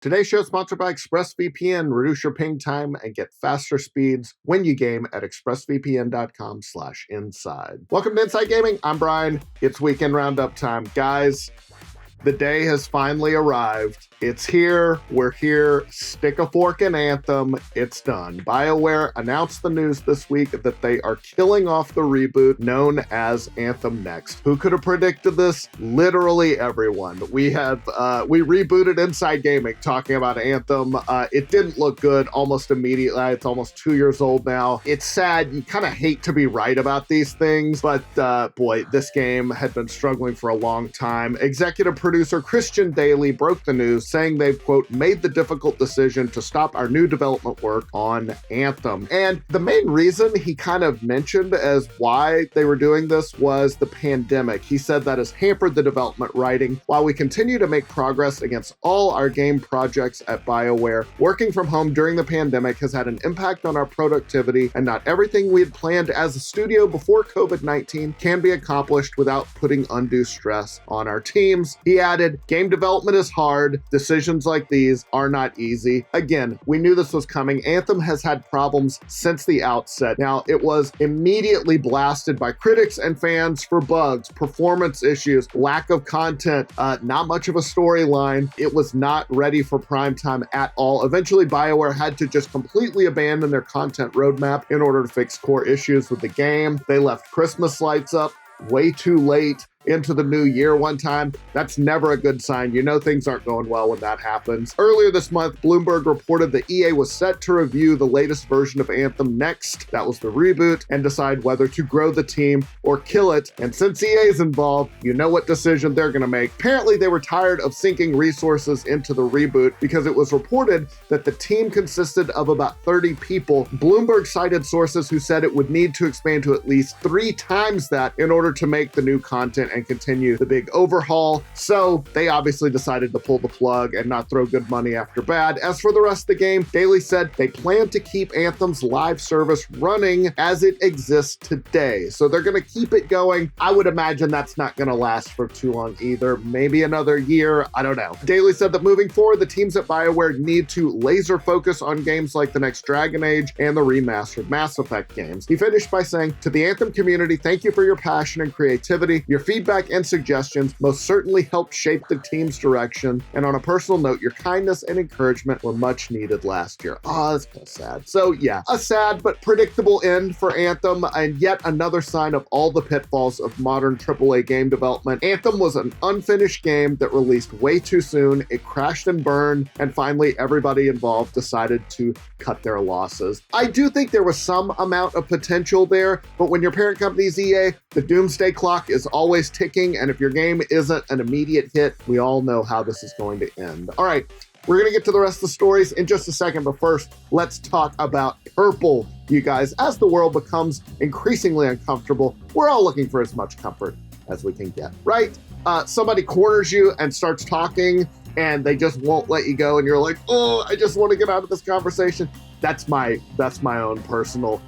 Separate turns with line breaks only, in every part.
Today's show is sponsored by ExpressVPN. Reduce your ping time and get faster speeds when you game at expressvpn.com/inside. Welcome to Inside Gaming. I'm Brian. It's weekend roundup time. Guys, the day has finally arrived. It's here. We're here. Stick a fork in Anthem. It's done. Bioware announced the news this week that they are killing off the reboot known as Anthem Next. Who could have predicted this? Literally everyone. We rebooted Inside Gaming talking about Anthem. It didn't look good almost immediately. It's almost 2 years old now. It's sad. You kind of hate to be right about these things, but boy, this game had been struggling for a long time. Executive producer Christian Daly broke the news, saying they've, quote, made the difficult decision to stop our new development work on Anthem. And the main reason he kind of mentioned as why they were doing this was the pandemic. He said that has hampered the development writing. While we continue to make progress against all our game projects at Bioware, working from home during the pandemic has had an impact on our productivity, and not everything we had planned as a studio before COVID-19 can be accomplished without putting undue stress on our teams. He added, game development is hard. Decisions like these are not easy. Again, we knew this was coming. Anthem has had problems since the outset. Now, it was immediately blasted by critics and fans for bugs, performance issues, lack of content, not much of a storyline. It was not ready for prime time at all. Eventually, Bioware had to just completely abandon their content roadmap in order to fix core issues with the game. They left Christmas lights up way too late into the new year one time. That's never a good sign. You know things aren't going well when that happens. Earlier this month, Bloomberg reported that EA was set to review the latest version of Anthem Next, that was the reboot, and decide whether to grow the team or kill it. And since EA is involved, you know what decision they're going to make. Apparently, they were tired of sinking resources into the reboot because it was reported that the team consisted of about 30 people. Bloomberg cited sources who said it would need to expand to at least 3 times that in order to make the new content and continue the big overhaul. So they obviously decided to pull the plug and not throw good money after bad. As for the rest of the game, Daly said they plan to keep Anthem's live service running as it exists today. So they're going to keep it going. I would imagine that's not going to last for too long either. Maybe another year. I don't know. Daly said that moving forward, the teams at Bioware need to laser focus on games like the next Dragon Age and the remastered Mass Effect games. He finished by saying, to the Anthem community, thank you for your passion and creativity. Your feedback and suggestions most certainly helped shape the team's direction. And on a personal note, your kindness and encouragement were much needed last year. Oh, that's kind of sad. So yeah, a sad but predictable end for Anthem, and yet another sign of all the pitfalls of modern AAA game development. Anthem was an unfinished game that released way too soon. It crashed and burned, and finally everybody involved decided to cut their losses. I do think there was some amount of potential there, but when your parent company's EA, the doomsday clock is always ticking, and if your game isn't an immediate hit, we all know how this is going to end. All right, we're going to get to the rest of the stories in just a second, but first, let's talk about purple. You guys, as the world becomes increasingly uncomfortable, we're all looking for as much comfort as we can get, right? Somebody corners you and starts talking, and they just won't let you go, and you're like, oh, I just want to get out of this conversation. That's my own personal,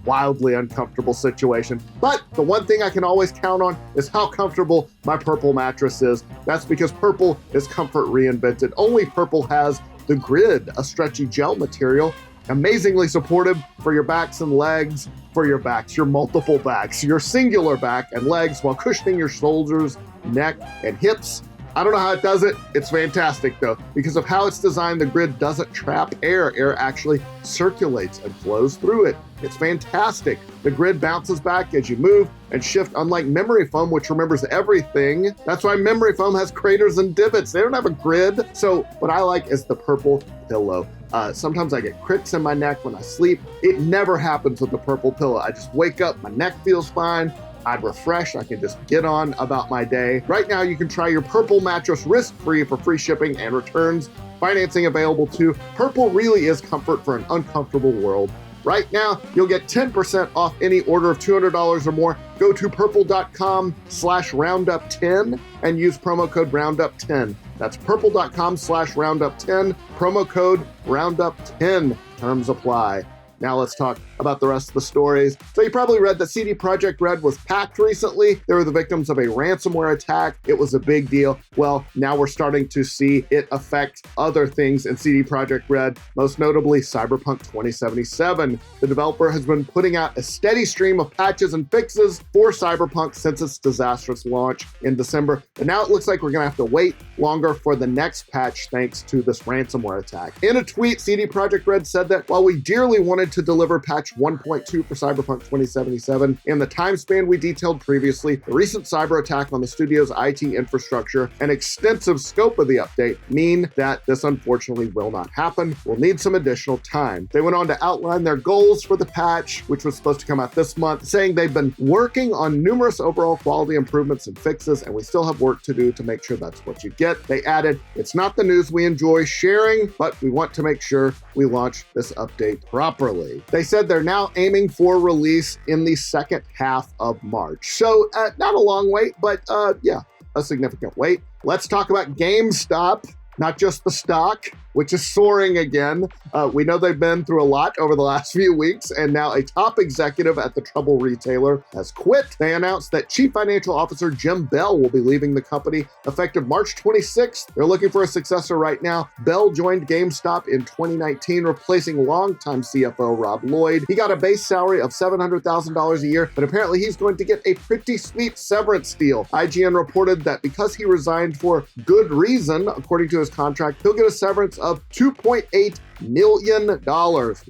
wildly uncomfortable situation. But the one thing I can always count on is how comfortable my purple mattress is. That's because purple is comfort reinvented. Only purple has the grid, a stretchy gel material, amazingly supportive for your backs and legs, for your backs, your multiple backs, your singular back and legs, while cushioning your shoulders, neck, and hips. I don't know how it does it. It's fantastic though. Because of how it's designed, the grid doesn't trap air. Air actually circulates and flows through it. It's fantastic. The grid bounces back as you move and shift, unlike memory foam, which remembers everything. That's why memory foam has craters and divots. They don't have a grid. So what I like is the purple pillow. Sometimes I get cricks in my neck when I sleep. It never happens with the purple pillow. I just wake up, my neck feels fine. I'm refreshed. I can just get on about my day. Right now, you can try your Purple mattress risk-free for free shipping and returns. Financing available too. Purple really is comfort for an uncomfortable world. Right now, you'll get 10% off any order of $200 or more. Go to purple.com/roundup10 and use promo code roundup10. That's purple.com/roundup10, promo code roundup10. Terms apply. Now let's talk about the rest of the stories. So you probably read that CD Projekt Red was hacked recently. They were the victims of a ransomware attack. It was a big deal. Well, now we're starting to see it affect other things in CD Projekt Red, most notably Cyberpunk 2077. The developer has been putting out a steady stream of patches and fixes for Cyberpunk since its disastrous launch in December. But now it looks like we're going to have to wait longer for the next patch thanks to this ransomware attack. In a tweet, CD Projekt Red said that while we dearly wanted to deliver patch 1.2 for Cyberpunk 2077 in the time span we detailed previously, the recent cyber attack on the studio's IT infrastructure and extensive scope of the update mean that this unfortunately will not happen. We'll need some additional time. They went on to outline their goals for the patch, which was supposed to come out this month, saying they've been working on numerous overall quality improvements and fixes, and we still have work to do to make sure that's what you get. They added, it's not the news we enjoy sharing, but we want to make sure we launch this update properly. They said they're now aiming for release in the second half of March. So not a long wait, but yeah, a significant wait. Let's talk about GameStop, not just the stock, which is soaring again. We know they've been through a lot over the last few weeks, and now a top executive at the troubled retailer has quit. They announced that Chief Financial Officer Jim Bell will be leaving the company effective March 26th. They're looking for a successor right now. Bell joined GameStop in 2019, replacing longtime CFO Rob Lloyd. He got a base salary of $700,000 a year, but apparently he's going to get a pretty sweet severance deal. IGN reported that because he resigned for good reason, according to his contract, he'll get a severance of $2.8 million.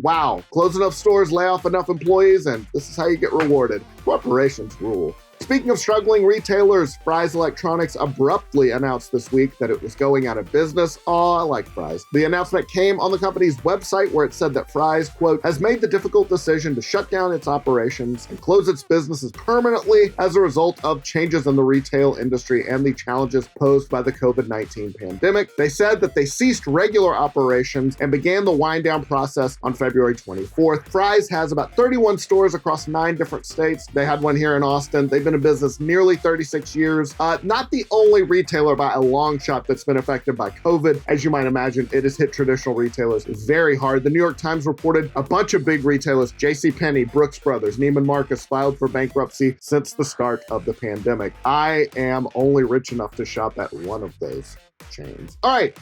Wow. Close enough stores, lay off enough employees, and this is how you get rewarded. Corporations rule. Speaking of struggling retailers, Fry's Electronics abruptly announced this week that it was going out of business. Oh, I like Fry's. The announcement came on the company's website where it said that Fry's, quote, has made the difficult decision to shut down its operations and close its businesses permanently as a result of changes in the retail industry and the challenges posed by the COVID-19 pandemic. They said that they ceased regular operations and began the wind down process on February 24th. Fry's has about 31 stores across 9 different states. They had one here in Austin. They've been in business nearly 36 years. Not the only retailer by a long shot that's been affected by COVID. As you might imagine, it has hit traditional retailers very hard. The New York Times reported a bunch of big retailers, JCPenney, Brooks Brothers, Neiman Marcus, filed for bankruptcy since the start of the pandemic. I am only rich enough to shop at one of those chains. All right,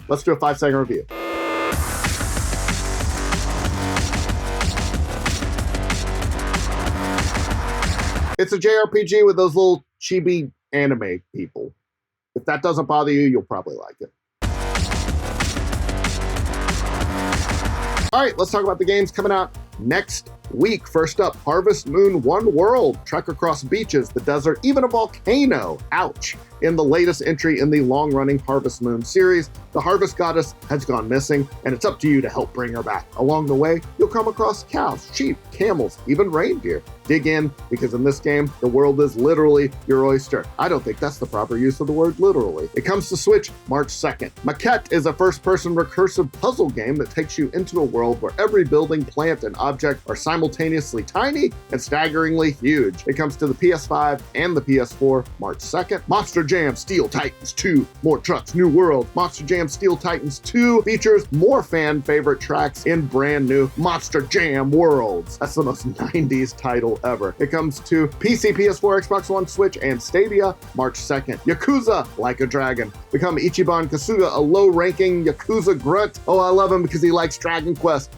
let's do a 5-second review. It's a JRPG with those little chibi anime people. If that doesn't bother you, you'll probably like it. All right, let's talk about the games coming out next week. First up, Harvest Moon One World. Trek across beaches, the desert, even a volcano. Ouch. In the latest entry in the long-running Harvest Moon series, the harvest goddess has gone missing, and it's up to you to help bring her back. Along the way, you'll come across cows, sheep, camels, even reindeer. Dig in, because in this game, the world is literally your oyster. I don't think that's the proper use of the word literally. It comes to Switch March 2nd. Maquette is a first-person recursive puzzle game that takes you into a world where every building, plant, and object are simultaneously tiny and staggeringly huge. It comes to the PS5 and the PS4 March 2nd. Monster Jam Steel Titans 2, More Trucks, New World. Monster Jam Steel Titans 2 features more fan favorite tracks in brand new Monster Jam Worlds. That's the most 90s title ever. It comes to PC, PS4, Xbox One, Switch, and Stadia March 2nd. Yakuza Like a Dragon. Become Ichiban Kasuga, a low-ranking Yakuza grunt. Oh, I love him because he likes Dragon Quest.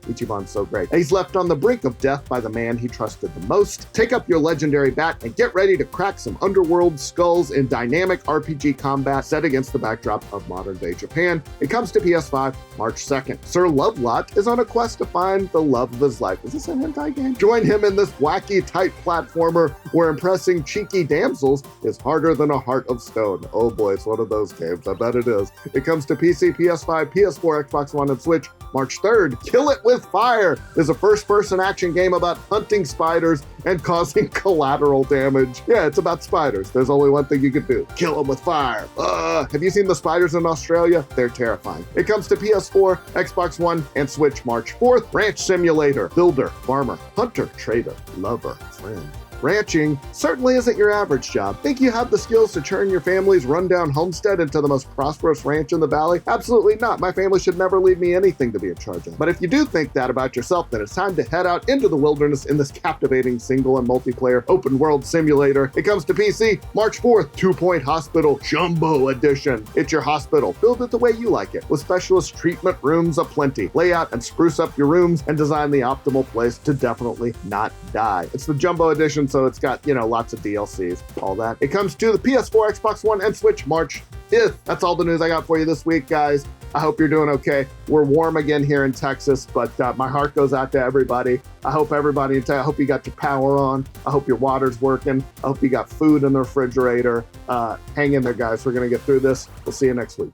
Ichiban's so great. He's left on the brink of death by the man he trusted the most. Take up your legendary bat and get ready to crack some underworld skulls in dynamic RPG combat set against the backdrop of modern-day Japan. It comes to PS5 March 2nd. Sir Lovelot is on a quest to find the love of his life. Is this a hentai game? Join him in this wacky, tight platformer where impressing cheeky damsels is harder than a heart of stone. Oh boy, it's one of those games. I bet it is. It comes to PC, PS5, PS4, Xbox One, and Switch March 3rd. Kill It With Fire is a first-person action game about hunting spiders and causing collateral damage. Yeah, it's about spiders. There's only one thing you can do. Kill them with fire. Have you seen the spiders in Australia? They're terrifying. It comes to PS4, Xbox One, and Switch March 4th. Ranch Simulator. Builder, farmer, hunter, trader, lover, friend. Ranching certainly isn't your average job. Think you have the skills to turn your family's rundown homestead into the most prosperous ranch in the valley? Absolutely not. My family should never leave me anything to be in charge of. But if you do think that about yourself, then it's time to head out into the wilderness in this captivating single and multiplayer open world simulator. It comes to PC March 4th, 2 Point Hospital Jumbo Edition. It's your hospital. Build it the way you like it, with specialist treatment rooms aplenty. Lay out and spruce up your rooms and design the optimal place to definitely not die. It's the Jumbo Edition, so it's got, lots of DLCs, all that. It comes to the PS4, Xbox One, and Switch March 5th. That's all the news I got for you this week, guys. I hope you're doing okay. We're warm again here in Texas, but my heart goes out to everybody. I hope I hope you got your power on. I hope your water's working. I hope you got food in the refrigerator. Hang in there, guys. We're going to get through this. We'll see you next week.